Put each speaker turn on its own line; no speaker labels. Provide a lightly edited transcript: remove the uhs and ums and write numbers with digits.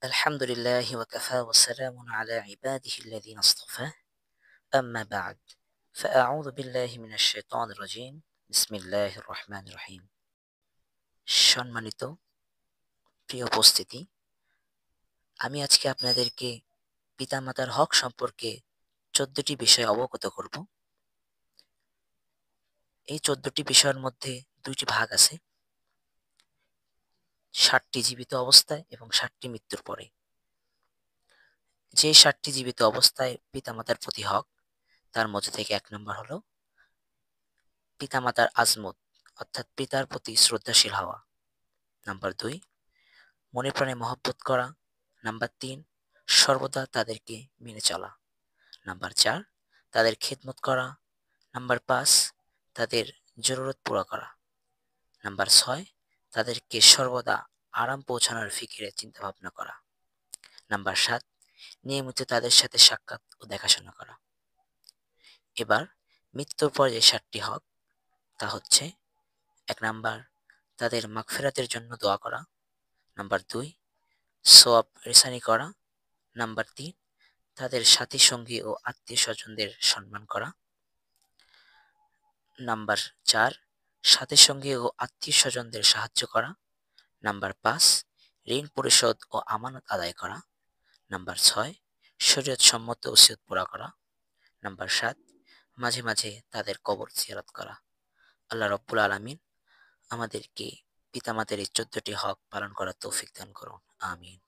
الحمد لله وكفى وسلام على عباده الذين اصطفى أما بعد فأعوذ بالله من الشيطان الرجيم بسم الله الرحمن الرحيم সম্মানিত প্রিয় উপস্থিতি, আমি আজকে আপনাদেরকে পিতামাতার হক সম্পর্কে 14টি বিষয় অবগত করব। এই 14টি বিষয়ের মধ্যে 2টি ভাগ আছে, 60টি জীবিত অবস্থায় এবং 60টি মৃত্যুর পরে। যে 60টি জীবিত অবস্থায় পিতামাতার প্রতি হক, তার মধ্যে থেকে 1 নম্বর হলো পিতামাতার আজমত অর্থাৎ পিতার প্রতি শ্রদ্ধাশীল হওয়া। নাম্বার 2, মনে প্রাণে মহব্বত করা। নাম্বার 3, সর্বদা তাদেরকে মেনে চলা। নাম্বার 4, তাদের খেদমত করা। নাম্বার 5, তাদের জরুরত পুরা করা। নাম্বার 6, তাদেরকে সর্বদা আরাম পৌঁছানোর ফিকিরে চিন্তা ভাবনা করা। নাম্বার 7, নিয়মিত তাদের সাথে সাক্ষাৎ ও দেখাশোনা করা। এবার মৃত্যুর পর যে 7টি হক, তা হচ্ছে: 1 নাম্বার, তাদের মাগফিরাতের জন্য দোয়া করা। নাম্বার 2, সওয়াব রেসানি করা। নাম্বার 3, তাদের সাথী সঙ্গী ও আত্মীয় স্বজনদের সম্মান করা। নাম্বার 4, সাথী সঙ্গী ও আত্মীয় স্বজনদের সাহায্য করা। নাম্বার 5, ঋণ পরিশোধ ও আমানত আদায় করা। নাম্বার 6, শরীয়ত সম্মত ওসিয়ত পুরা করা। নাম্বার 7, মাঝে মাঝে তাদের কবর জিয়ারত করা। আল্লাহ রব্বুল আলামিন আমাদেরকে পিতামাতার এই 14টি হক পালন করার তৌফিক দান করুন। আমিন।